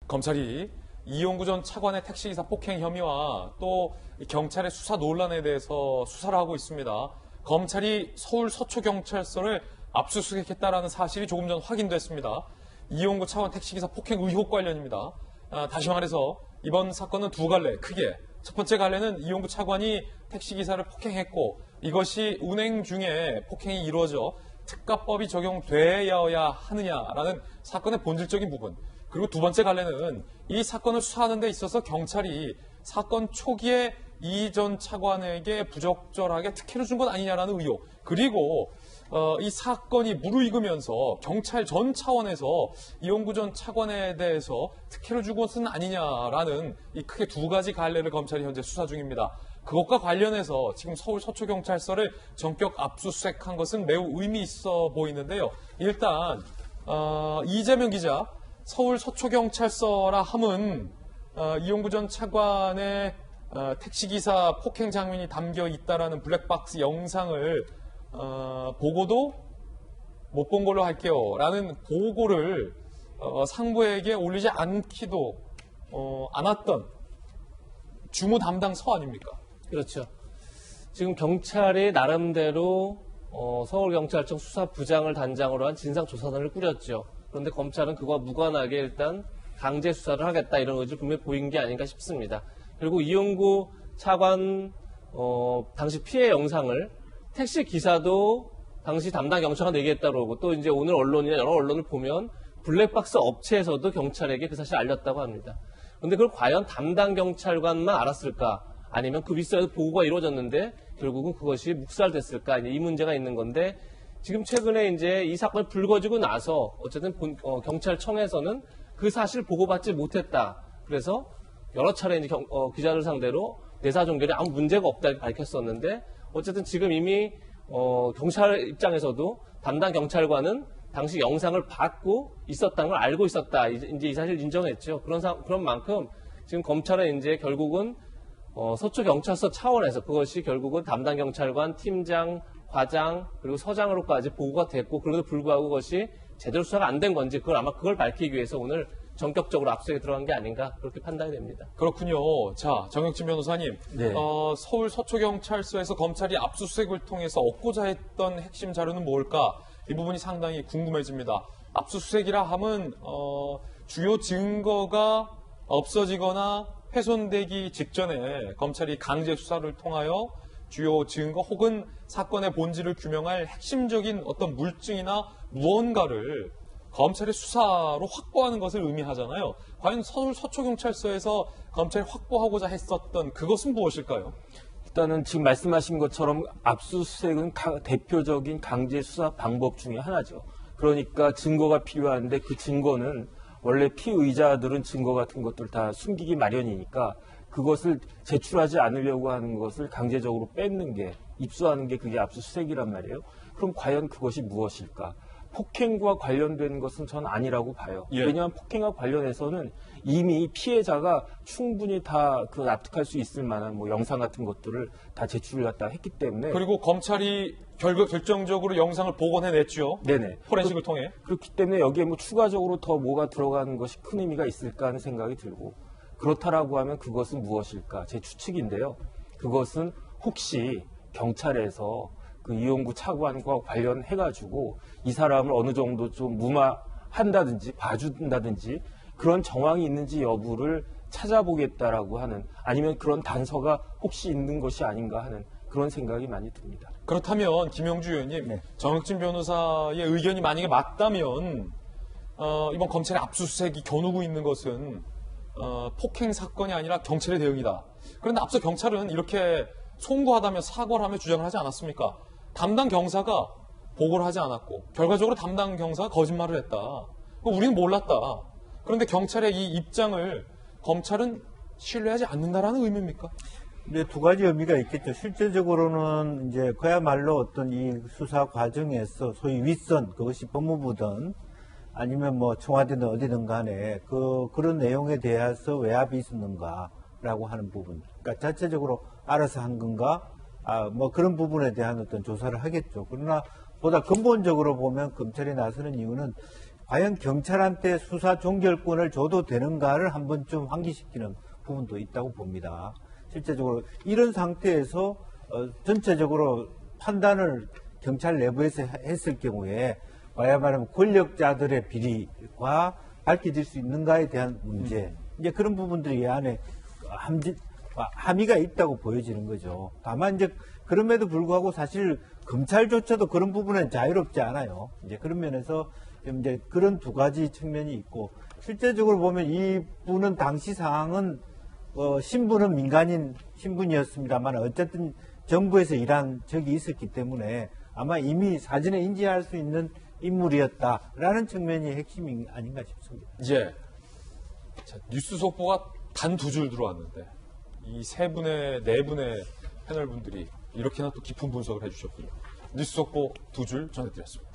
검찰이 이용구 전 차관의 택시기사 폭행 혐의와 또 경찰의 수사 논란에 대해서 수사를 하고 있습니다. 검찰이 서울 서초경찰서를 압수수색했다라는 사실이 조금 전 확인됐습니다. 이용구 차관 택시기사 폭행 의혹 관련입니다. 다시 말해서 이번 사건은 두 갈래, 크게. 첫 번째 갈래는 이용구 차관이 택시기사를 폭행했고 이것이 운행 중에 폭행이 이루어져 특가법이 적용되어야 하느냐라는 사건의 본질적인 부분. 그리고 두 번째 갈래는 이 사건을 수사하는 데 있어서 경찰이 사건 초기에 이 전 차관에게 부적절하게 특혜를 준 것 아니냐라는 의혹. 그리고 이 사건이 무르익으면서 경찰 전 차원에서 이용구 전 차관에 대해서 특혜를 준 것은 아니냐라는 이 크게 두 가지 갈래를 검찰이 현재 수사 중입니다. 그것과 관련해서 지금 서울 서초경찰서를 전격 압수수색한 것은 매우 의미 있어 보이는데요. 일단 이재명 기자, 서울 서초경찰서라 함은 이용구 전 차관의 택시기사 폭행 장면이 담겨 있다라는 블랙박스 영상을 보고도 못 본 걸로 할게요 라는 보고를 상부에게 올리지 않기도 않았던 주무 담당서 아닙니까? 그렇죠. 지금 경찰이 나름대로 서울경찰청 수사부장을 단장으로 한 진상조사단을 꾸렸죠. 그런데 검찰은 그와 무관하게 일단 강제 수사를 하겠다 이런 의지를 분명히 보인 게 아닌가 싶습니다. 그리고 이용구 차관 당시 피해 영상을 택시 기사도 당시 담당 경찰관도 얘기했다고 그러고 또 이제 오늘 언론이나 여러 언론을 보면 블랙박스 업체에서도 경찰에게 그 사실을 알렸다고 합니다. 그런데 그걸 과연 담당 경찰관만 알았을까? 아니면 그 윗선에서 보고가 이루어졌는데 결국은 그것이 묵살됐을까? 이제 이 문제가 있는 건데 지금 최근에 이제 이 사건이 불거지고 나서 어쨌든 경찰청에서는 그 사실 보고받지 못했다. 그래서 여러 차례 이제 기자들 상대로 내사종결에 아무 문제가 없다고 밝혔었는데 어쨌든 지금 이미 경찰 입장에서도 담당 경찰관은 당시 영상을 받고 있었다는 걸 알고 있었다. 이제 이 사실을 인정했죠. 그런 만큼 지금 검찰은 이제 결국은 서초경찰서 차원에서 그것이 결국은 담당 경찰관, 팀장, 과장 그리고 서장으로까지 보고가 됐고 그럼에도 불구하고 그것이 제대로 수사가 안 된 건지 그걸 밝히기 위해서 오늘 전격적으로 압수에 들어간 게 아닌가 그렇게 판단이 됩니다. 그렇군요. 자, 정혁진 변호사님. 네. 서울 서초경찰서에서 검찰이 압수수색을 통해서 얻고자 했던 핵심 자료는 뭘까? 이 부분이 상당히 궁금해집니다. 압수수색이라 함은 주요 증거가 없어지거나 훼손되기 직전에 검찰이 강제 수사를 통하여 주요 증거 혹은 사건의 본질을 규명할 핵심적인 어떤 물증이나 무언가를 검찰의 수사로 확보하는 것을 의미하잖아요. 과연 서울 서초경찰서에서 검찰이 확보하고자 했었던 그것은 무엇일까요? 일단은 지금 말씀하신 것처럼 압수수색은 대표적인 강제 수사 방법 중에 하나죠. 그러니까 증거가 필요한데 그 증거는 원래 피의자들은 증거 같은 것들 다 숨기기 마련이니까 그것을 제출하지 않으려고 하는 것을 강제적으로 뺏는 게, 입수하는 게 그게 압수수색이란 말이에요. 그럼 과연 그것이 무엇일까? 폭행과 관련된 것은 전 아니라고 봐요. 예. 왜냐하면 폭행과 관련해서는 이미 피해자가 충분히 다 납득할 수 있을 만한 뭐 영상 같은 것들을 다 제출을 갖다 했기 때문에. 그리고 검찰이 결정적으로 영상을 복원해냈죠. 네네. 포렌식을 통해. 그렇기 때문에 여기에 뭐 추가적으로 더 뭐가 들어가는 것이 큰 의미가 있을까 하는 생각이 들고, 그렇다라고 하면 그것은 무엇일까? 제 추측인데요. 그것은 혹시 경찰에서 그 이용구 차관과 관련해가지고 이 사람을 어느 정도 좀 무마한다든지 봐준다든지 그런 정황이 있는지 여부를 찾아보겠다라고 하는, 아니면 그런 단서가 혹시 있는 것이 아닌가 하는 그런 생각이 많이 듭니다. 그렇다면 김영주 의원님, 네. 정혁진 변호사의 의견이 만약에 맞다면 이번 검찰의 압수수색이 겨누고 있는 것은 폭행 사건이 아니라 경찰의 대응이다. 그런데 앞서 경찰은 이렇게 송구하다며 사과를 하며 주장을 하지 않았습니까? 담당 경사가 보고를 하지 않았고 결과적으로 담당 경사가 거짓말을 했다. 우리는 몰랐다. 그런데 경찰의 이 입장을 검찰은 신뢰하지 않는다라는 의미입니까? 네, 두 가지 의미가 있겠죠. 실제적으로는 이제 그야말로 어떤 이 수사 과정에서 소위 윗선, 그것이 법무부든 아니면 뭐 청와대든 어디든 간에 그런 내용에 대해서 외압이 있었는가라고 하는 부분. 그러니까 자체적으로 알아서 한 건가? 뭐 그런 부분에 대한 어떤 조사를 하겠죠. 그러나 보다 근본적으로 보면 검찰이 나서는 이유는 과연 경찰한테 수사 종결권을 줘도 되는가를 한번 좀 환기시키는 부분도 있다고 봅니다. 실제적으로 이런 상태에서 전체적으로 판단을 경찰 내부에서 했을 경우에 과연 말하면 권력자들의 비리가 밝혀질 수 있는가에 대한 문제, 이제 그런 부분들이 이 안에 함의가 있다고 보여지는 거죠. 다만 이제 그럼에도 불구하고 사실 검찰조차도 그런 부분은 자유롭지 않아요. 이제 그런 면에서 이제 그런 두 가지 측면이 있고, 실제적으로 보면 이 분은 당시 상황은 신분은 민간인 신분이었습니다만 어쨌든 정부에서 일한 적이 있었기 때문에 아마 이미 사전에 인지할 수 있는 인물이었다라는 측면이 핵심이 아닌가 싶습니다. 예. 자, 뉴스 속보가 단 2줄 들어왔는데 이 네 분의 패널 분들이 이렇게나 또 깊은 분석을 해주셨군요. 뉴스 속보 2줄 전해드렸습니다.